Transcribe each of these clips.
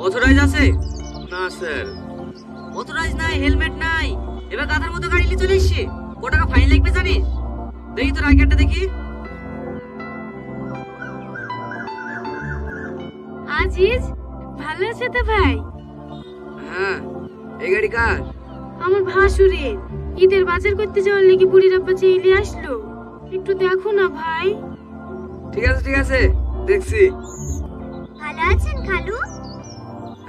Authorize আছে? না sir. Authorize নাই, হেলমেট নাই, এবার গাধার মতো গাড়ি নিয়ে চলে এসছে। কত টাকা ফাইন লাগবে জানিস? দেখি তোর আই কার্ডটা দেখি। আজিজ, ভালো আছে তো ভাই? হ্যাঁ, এই গাড়ি কার? আমার ভাসুরের। ঈদের বাজার করতে যাওয়ার লেগে বুড়ির আব্বা চেয়ে আসলো। একটু দেখো না ভাই। ঠিক আছে ঠিক আছে, দেখছি। ভালো আছেন খালু?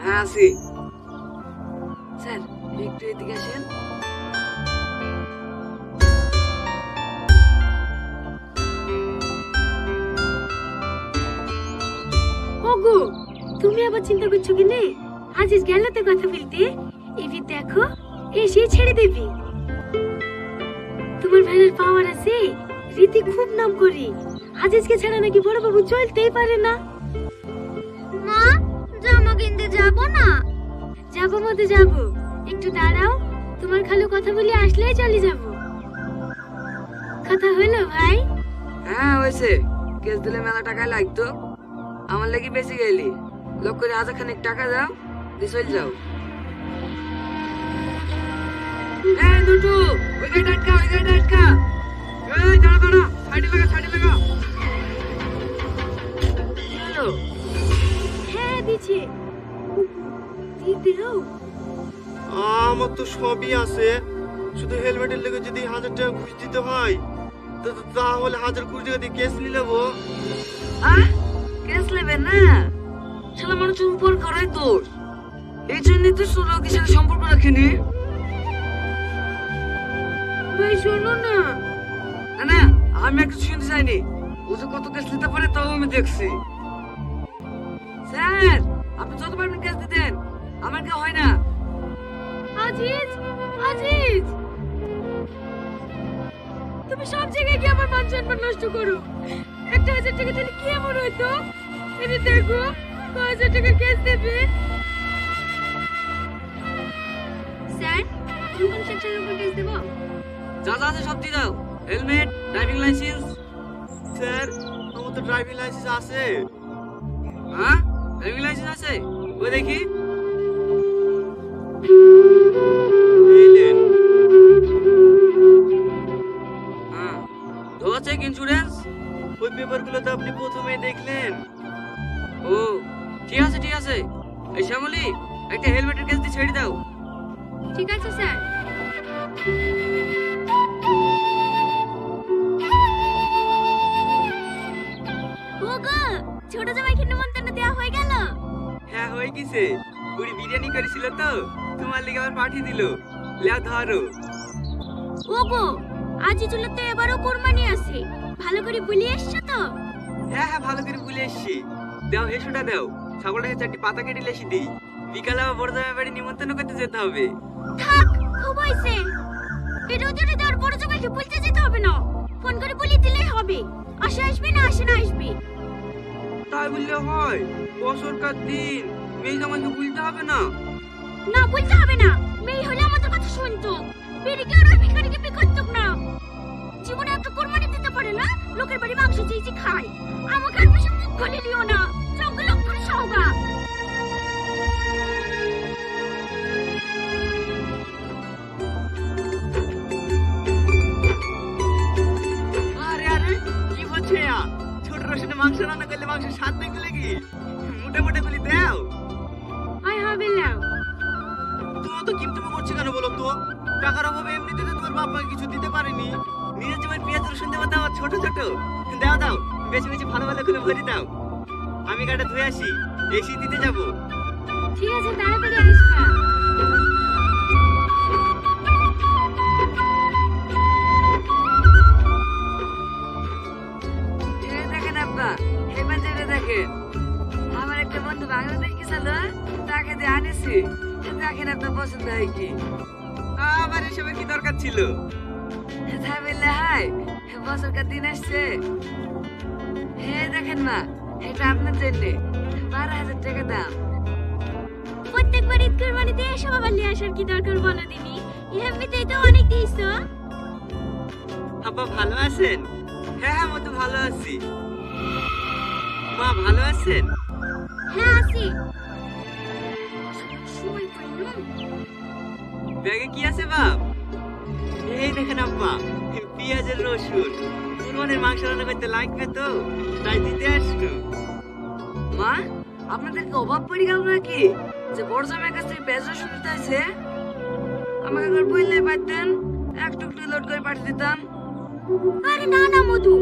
হ্যাঁ আছি। স্যার একটু এদিকে আসেন। ওগো, তুমি আবার চিন্তা করছো কেনে? আজিজ গেল তো কথা বলতে। এবার দেখো, এসে ছেড়ে দেবে। তোমার ভাইয়ের পাওয়ার আছে। রীতি খুব নাম করে। আজিজকে ছাড়া নাকি বড় বাবু চলতেই পারে না। মা, জামা কিনতে যাব না? যাবো মতে যাবো, একটু দাঁড়াও। তোমার খালু কথা বলে আসলেই চলে যাব। কথা হলো ভাই? হ্যাঁ হয়েছে। কেস দিলে মেলা টাকা লাগতো, আমার লাগি বেশি গেলি। লোক করে হাজার খানিক টাকা দাও, দিয়ে চল যাও। এই দুটো, ওই গাড়িটা আটকা, ওই গাড়িটা আটকা। এই দাঁড়া দাঁড়া, সাইডে লাগা, সাইডে লাগা। কি হলো? হ্যাঁ দিছে। দিতে দাও। আমার তো সবই আছে, শুধু হেলমেটের লেগে যদি 1000 টাকা ঘুষ দিতে হয় তাহলে 1020 টাকা দিয়ে কেস নিয়ে নেবো। কেস নেবে না? শালা মানুষের উপর করাই দোষ। এই জন্যই তো সুর লোকের সাথে সম্পর্ক রাখেনি। ভাই শোনো না। না না, আমি আর কিছু শুনতে চাইনি। ও যে কত কেস নিতে পারে তাও আমি দেখছি। স্যার, আপনি যত পারবেন কেস দিতেন, আমার কেউ হয় না। আজিজ, আজিজ, তুমি সব জায়গায় গিয়ে আমার মান সম্মান নষ্ট করো। 1000 টাকা দিলে কি এমন হইতো? এনে দেখো, 1000 টাকা কেস দেবে। স্যার, কোন কোন সেকশনের উপর কেস দেব? যা যা আছে সব দিয়ে দাও। Helmet, driving licence. স্যার, আমার তো ড্রাইভিং লাইসেন্স আছে। হ্যাঁ, ড্রাইভিং লাইসেন্স আছে? ওই দেখি। এই নেন। হ্যাঁ, তো চেক ইন্স্যুরেন্স। ওই পেপারগুলো তো আপনি প্রথমেই দেখলেন। ও ঠিক আছে ঠিক আছে। এই শ্যামলী, একটা হেলমেটের কেস দিয়ে ছেড়ে দাও। ঠিক আছে স্যার। ওগো, ছোট জামাইকে নিমন্ত্রণ দেওয়া হয়ে গেল? হ্যাঁ হয়ে গেছে। বুড়ি বিরিয়ানি করেছিল তো, তোমার লিগে আবার পাঠিয়ে দিল। লেও ধরো। ওগো, আজিজুলের তো এবারও কোরবানি আছে। ভালো করে বলি এসছো তো? হ্যাঁ হ্যাঁ, ভালো করে ভুলে এসছি। দাও হেসুটা দাও, ছাগলটাকে 4টি পাতা কেটে লেসি দিই। বিকালে আবার বড় জামাই বাড়ি নিমন্ত্রণ করতে যেতে হবে। থাক, খুব হইছে। এটা যদি তোর বড় জামাইকে বলতে যেতে হবে না, ফোন করে বলে দিলেই হবে। আসে আসবে না আসে না আসবে। তাই বললে হয়? বছরকার দিন মেয়ে জামাইকে বলতে হবে না? না বলতে হবে না। মেয়ে হলে আমাদের কথা শুনতো। বেরিকে আর ওই ভিখারিকে বিয়ে করতো না। জীবনে একটা কোরবানি দিতে পারে না, লোকের বাড়ি মাংস চেয়েছি খায়। আমাকে আর বেশি মুখ খুলে দিও না। লক্ষ লক্ষ সওগা। আরে আরে, কি হচ্ছে? ছোট রসুনে মাংস রান্না করলে মাংস স্বাদ দেখতে লাগি। মোটা মোটা গুলি দাও। আয় হবে নাও। তুমি তো কিনতে করছে কেন বলো তো? টাকার অভাবে এমনিতে তো তোমার বাবা কিছু দিতে পারেনি। নিজের জমির পেঁয়াজ রসুন দেবো, দাও ছোট ছোট। দাও দাও, বেশি বেশি ভালো ভালো করে ভরে দাও। আমি গাড়িটা ধুয়ে আসি, এসি দিতে যাবো। ঠিক আছে, তাড়াতাড়ি আসবা। দেখেন আব্বা, এই বাজারে দেখেন। আমার একটা বন্ধু বাংলাদেশ গেছিল, তাকে দিয়ে আনেছি। দেখেন আপনার পছন্দ হয় কি? আমার এসবের কি দরকার ছিল? তাই বললে হয়? বছরকার দিন আসছে। হ্যাঁ দেখেন মা, এটা আপনার জন্য। 12,000 টাকা দাম। প্রত্যেকবার ঈদ কোরবানিতে এসব আবার নিয়ে আসার কি দরকার বলো দিনি? এমনিতেই তো অনেক দিয়েছো। আব্বা ভালো আছেন? হ্যাঁ হ্যাঁ, মতো ভালো আছি। মা ভালো আছেন? হ্যাঁ আছি। ব্যাগে কি আছে বাপ? এই দেখেন আব্বা, পেঁয়াজের রসুন, কুরবানির মাংস রান্না করতে লাগবে তো, তাই দিতে আসলো। মা, আপনাদেরকে অভাব পড়ে গেল নাকি যে বড় জামাইয়ের কাছ থেকে পেঁয়াজ রসুন নিতে আসে? আমাকে একবার বললে পারতেন, একটু একটু লোড করে পাঠিয়ে দিতাম। আরে না না মধু,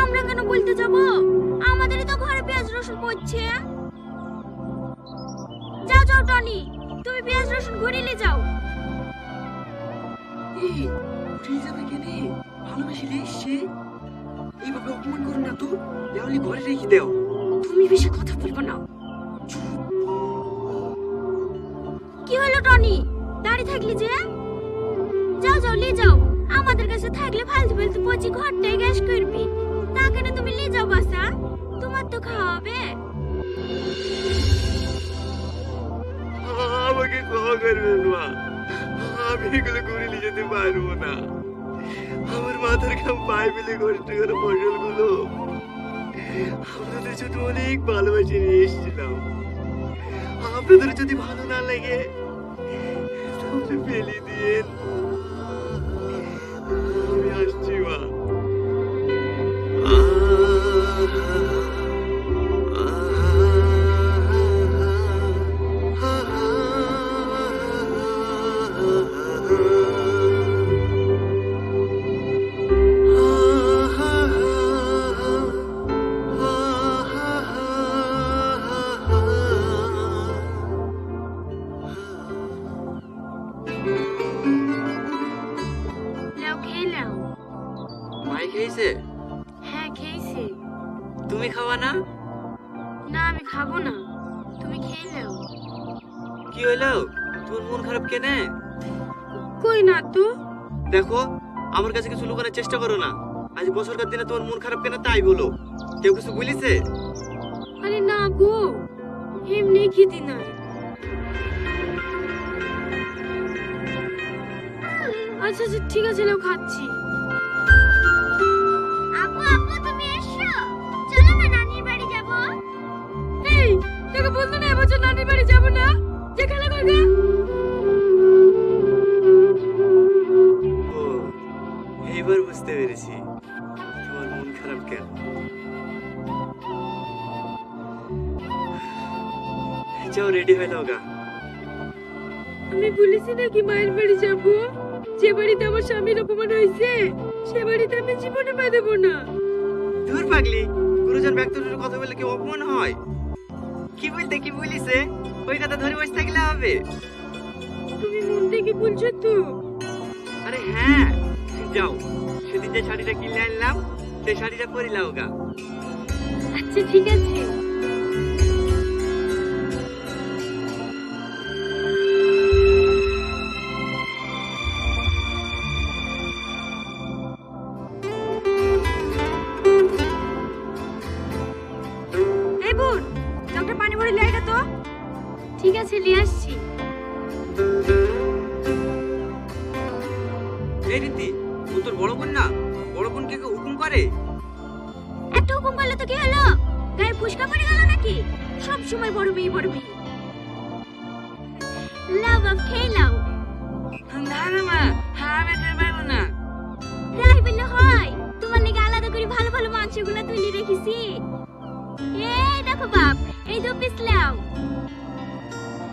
আমরা কেন বলতে যাব? আমাদেরই তো ঘরে পেঁয়াজ রসুন পড়ছে। যাও যাও টনি, তুমি পেঁয়াজ রসুন ঘরে নিয়ে যাও। এই উঠে যাবে কেনে? ভালোবেসে এসছে, এইভাবে অপমান করো না তো, লেওলি ঘরে রেখে দেও। তুমি বেশি কথা বলবো না। কি হলো টনি, দাঁড়িয়ে থাকলি যে? যাও যাও নিয়ে যাও, আমাদের কাছে থাকলে ফালতু ফালতু পচি ঘরটাই গ্যাস করবি। তা কেন তুমি নিয়ে যাও বাসা, তোমার তো খাওয়া হবে। আমাকে ক্ষমা করবেন মা, আমি এগুলো করে নিয়ে যেতে পারবো না। আমার মাথার ঘাম পায়ে ফেলে কষ্ট করে ফসলগুলো আপনাদের জন্য অনেক ভালোবাসে নিয়ে এসেছিলাম। আপনাদের যদি ভালো না লাগে তাহলে ফেলে দিন। আমি আসছি মা। নাও খেয়ে নাও। মাই খেয়েছে? হ্যাঁ খেয়েছি। তুমি খাওয়া না? না আমি খাবো না, তুমি খেয়ে নাও। কি হলো, তোর মন খারাপ কেনে? কই না তো। দেখো, আমার কাছে কিছু লুকানোর চেষ্টা করো না। আজ বছরকার দিনে তোমার মন খারাপ কেন তাই বলো। কেউ কিছু বলেছে? আরে না গো, এমনি খেতে নাই। আচ্ছা আচ্ছা ঠিক আছে, নাও খাচ্ছি। আপু আপু তুমি এসো, চলো না নানির বাড়ি যাব। এই তোকে বলতো না এবছর নানির বাড়ি যাব না, যে খেলা করবে। ও, এইবার বুঝতে পেরেছি তোমার মন খারাপ কেন। যাও রেডি হয়ে নাও গা। আমি বলেছি নাকি মায়ের বাড়ি যাব? যে বাড়িতে আমার স্বামীর অপমান হয়েছে সে বাড়িতে আমি জীবনে পা দেবো না। দূর পাগলি, গুরুজন ব্যক্তির কথা বললে কি অপমান হয়? কি বলতে কি বলিছে, ওই কথা ধরে বসে থাকলে হবে? তুমি মন থেকে বলছো তো? আরে হ্যাঁ, যাও সেদিন যে শাড়িটা কিনে আনলাম সেই শাড়িটা পরে নাও গা। আচ্ছা ঠিক আছে। এই বোন, ডক্টর পানি ভরে নিয়ে আয় তো। ঠিক আছে নিয়ে আসছি। এই রীতি, ও তোর বড় বোন না? বড় বোনকে কেউ হুকুম করে? একটা হুকুম করলে তো কি হলো, গায়ে ফুসকা পড়ে গেল নাকি? সব সময় বড় মেয়ে বড় মেয়ে। লাভ অফ খেয়ে নাও। না না মা, আমি খেতে পারবো না। তাই বললে হয়? তোমার লেগে আলাদা করে ভালো ভালো মাংসগুলো তুলে রেখেছি। এই দেখো বাপ, এই 2 পিস লাও।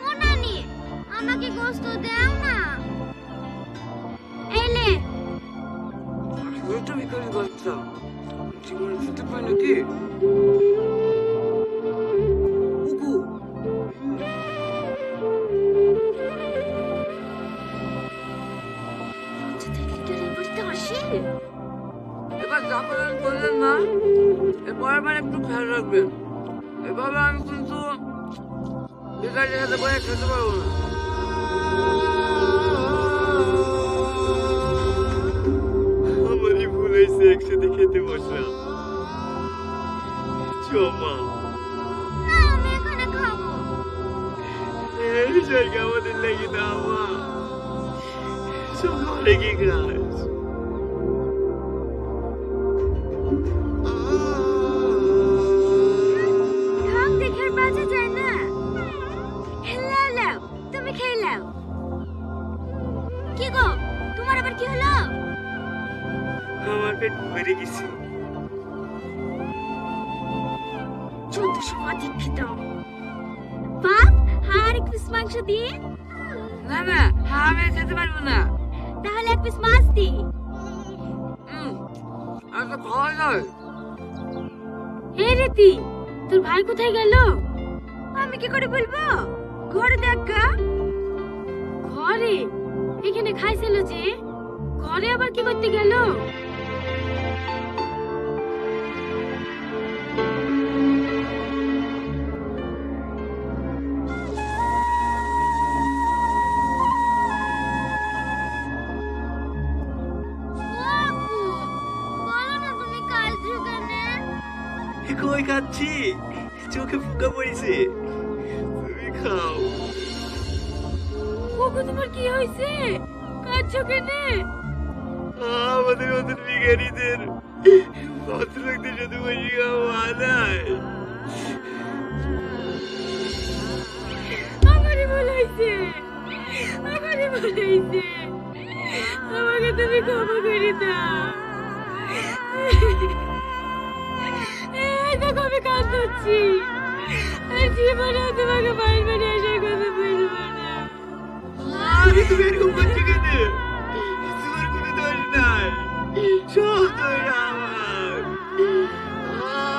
ও নানি, আমাকে গোশত দাও না। এই লে। ওইটা বিকারি বাচ্চা, জীবনে যেতে পায় নাকি? উকু, আচ্ছা দেখলি তো এই বাড়িতে আসে। এবার যা করেন করলেন না, এরপরের বার একটু খেয়াল রাখবেন। এভাবে আমি কিন্তু বিকারির সাথে বয়ে খেতে পারবো না। আমারই ভুল হয়েছে, একসাথে খেতে বসলাম। চমা, না আমি এখানে খাবো। এই জায়গা আমাদের লেগে না মা, সব ঘরে গিয়ে খাস। ঢং দেখে আর বাঁচা যায় না। লাও লাও, তুমি খেয়ে লাও। রেখেছি। চোদ্দ সময় দীক্ষিত বাপ, আর এক পিস মাংস দিয়ে। না না, আমি আর খেতে পারবো না। তাহলে এক পিস মাছ দি। আর তো খাওয়া যায়। হে রীতি, তোর ভাই কোথায় গেল? আমি কি করে বলবো? ঘরে দেখ গা। ঘরে? এখানে খাইছিল যে, ঘরে আবার কি করতে গেল? কই খাচ্ছি, চোখে ফুকা পড়েছে, তুমি খাও। ওগো তোমার কি হয়েছে? কাঁদছো কেনে? আমাদের মতন বিজ্ঞানীদের ভদ্রলোকদের সাথে বসে খাওয়া মানায়। আমারই ভুল হয়েছে, আমারই ভুল হয়েছে, আমাকে তুমি ক্ষমা করে দাও। এই দেখো আমি কাঁদছি, আর জীবনেও তোমাকে বাড়ি বাড়ি আসার কথা বলবো না। আরে তুমি এরকম করছো কেন? তোমার কোনো দোষ নাই, সব দোষ আমার।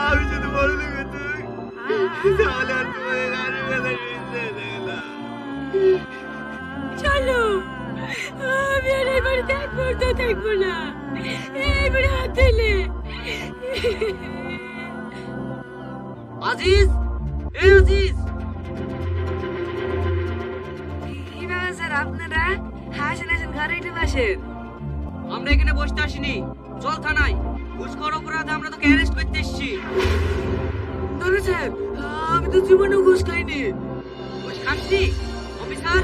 আমি যদি বড় লোক হতাম, তাহলে আর তোমার গাড়ি বেলা শুনতে দেখলাম। চলো, আমি আর এই বাড়িতে এক মুহূর্ত থাকবো না। এই বাড়ি হাত দিলে। আজিজ, এই আজিজ। কি ব্যাপার স্যার আপনারা? আসেন আসেন, ঘরে একটু বসেন। আমরা এখানে বসতে আসিনি, চল থানায়। ঘুষখোর অপরাধে আমরা তোকে অ্যারেস্ট করতে এসেছি। না স্যার, আমি তো জীবনেও ঘুষ খাইনি। ঘুষ খাচ্ছি অফিসার?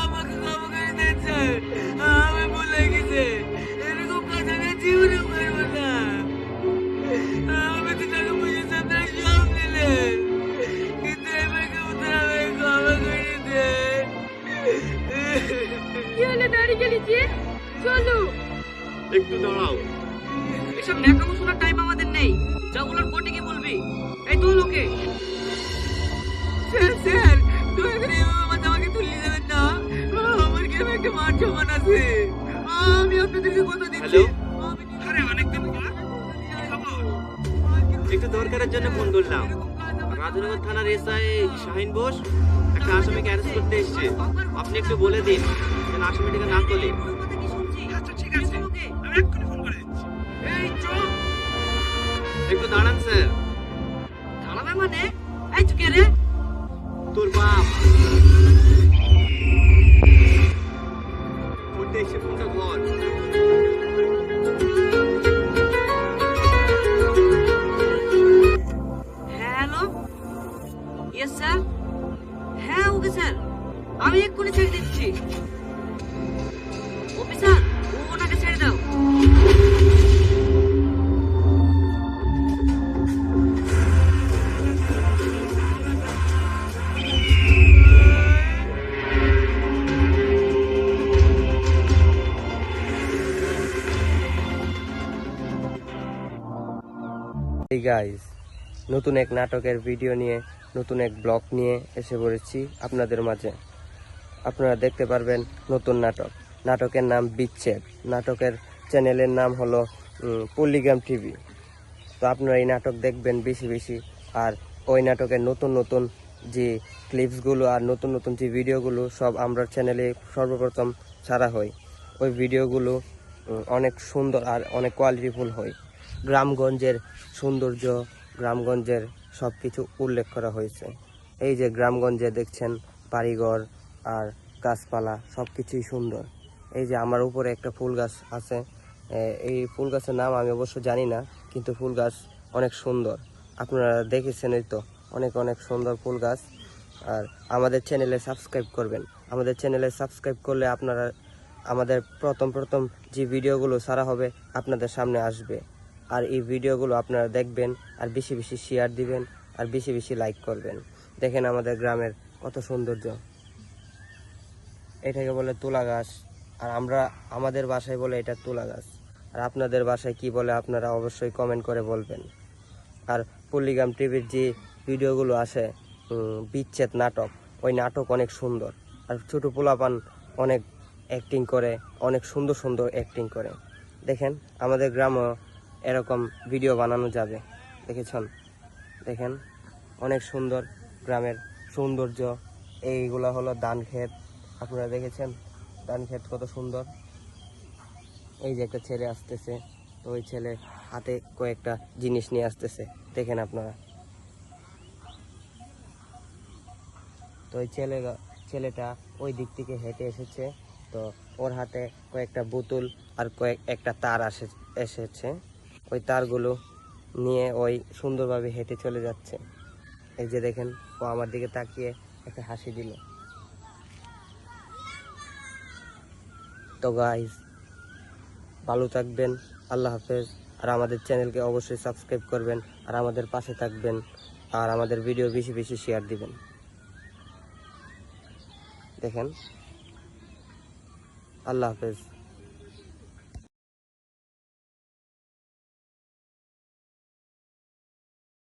আমাকে ক্ষমা করে দেন স্যার, আমি ভুলে গেছি। এরকম কাজ আমি জীবনেও করবো না। আমি তো টাকা পয়সা আপনারা সব নিলেন, কিন্তু এবার কেমন আমাকে ক্ষমা করে দেন। কি হলো, দাঁড়িয়ে গেলি যে? চলো। একটু দাঁড়াও। এসব ন্যাকামো শোনার টাইম আমাদের নেই। যা বলার কোর্টে কি বলবি? এই তো লোকে। স্যার স্যার, দয়া করে এভাবে আমার জামাকে তুলে দেবেন না। আমার গ্রামে একটা মাঠ সমান আছে। আমি আপনাদেরকে কথা দিচ্ছি। আরে অনেকদিন পর খবর। একটু দরকারের জন্য ফোন করলাম। রাজনগর থানার এসআই শাহিন বোস একটা আসামিকে অ্যারেস্ট করতে এসেছে। আপনি একটু বলে দিন যেন আসামিটাকে না তোলে। আচ্ছা ঠিক আছে, আমি এক্ষুনি ফোন করে দিচ্ছি। এই চুপ। একটু দাঁড়ান স্যার। দাঁড়াবে মানে? এই তুই কে রে? তোর বাপ। করতে এসে ফোনটা ধর। Hello, yes sir. হ্যাঁ ওকে স্যার, আমি এক্ষুনি ছেড়ে দিচ্ছি। অফিসার, ওনাকে ছেড়ে দাও। এই গাইস, নতুন এক নাটকের ভিডিও নিয়ে, নতুন এক ব্লগ নিয়ে এসে পড়েছি আপনাদের মাঝে। আপনারা দেখতে পারবেন নতুন নাটক। নাটকের নাম বিচ্ছেদ। নাটকের চ্যানেলের নাম হলো পল্লিগ্রাম টিভি। তো আপনারা এই নাটক দেখবেন বেশি বেশি। আর ওই নাটকের নতুন নতুন যে ক্লিপসগুলো আর নতুন নতুন যে ভিডিওগুলো সব আমরা চ্যানেলে সর্বপ্রথম ছাড়া হয়। ওই ভিডিওগুলো অনেক সুন্দর আর অনেক কোয়ালিটিফুল হয়। গ্রামগঞ্জের সৌন্দর্য, গ্রামগঞ্জের সব কিছু উল্লেখ করা হয়েছে। এই যে গ্রামগঞ্জে দেখছেন বাড়িঘর আর গাছপালা সব কিছুই সুন্দর। এই যে আমার উপরে একটা ফুল গাছ আছে, এই ফুল গাছের নাম আমি অবশ্য জানি না, কিন্তু ফুল গাছ অনেক সুন্দর। আপনারা দেখেছেনই তো, অনেক অনেক সুন্দর ফুল গাছ। আর আমাদের চ্যানেলে সাবস্ক্রাইব করবেন। আমাদের চ্যানেলে সাবস্ক্রাইব করলে আমাদের প্রথম প্রথম যে ভিডিওগুলো ছাড়া হবে আপনাদের সামনে আসবে। আর এই ভিডিওগুলো আপনারা দেখবেন, আর বেশি বেশি শেয়ার দিবেন, আর বেশি বেশি লাইক করবেন। দেখেন আমাদের গ্রামের কত সৌন্দর্য। এটাকে বলে তুলা গাছ, আর আমাদের বাসায় বলে এটা তুলা গাছ। আর আপনাদের বাসায় কি বলে আপনারা অবশ্যই কমেন্ট করে বলবেন। আর পল্লিগ্রাম টিভির যে ভিডিওগুলো আসে, বিচ্ছেদ নাটক, ওই নাটক অনেক সুন্দর। আর ছোটো পোলাপান অনেক অ্যাক্টিং করে, অনেক সুন্দর সুন্দর অ্যাক্টিং করে। দেখেন আমাদের গ্রামেও এরকম ভিডিও বানানো যাবে। দেখেছেন, দেখেন অনেক সুন্দর গ্রামের সৌন্দর্য। এইগুলো হলো ধান ক্ষেত, আপনারা দেখেছেন ধান ক্ষেত কত সুন্দর। এই যে একটা ছেলে আসতেছে, তো ওই ছেলে হাতে কয়েকটা জিনিস নিয়ে আসতেছে, দেখেন আপনারা। তো ওই ছেলেটা ওই দিক থেকে হেঁটে এসেছে, তো ওর হাতে কয়েকটা বোতল আর একটা তার এসেছে। ওই তারগুলো নিয়ে ওই সুন্দরভাবে হেঁটে চলে যাচ্ছে। এই যে দেখেন, ও আমার দিকে তাকিয়ে একটা হাসি দিল। তো গাইস, ভালো থাকবেন, আল্লাহ হাফেজ। আর আমাদের চ্যানেলকে অবশ্যই সাবস্ক্রাইব করবেন, আর আমাদের পাশে থাকবেন, আর আমাদের ভিডিও বেশি বেশি শেয়ার দিবেন। দেখেন, আল্লাহ হাফেজ।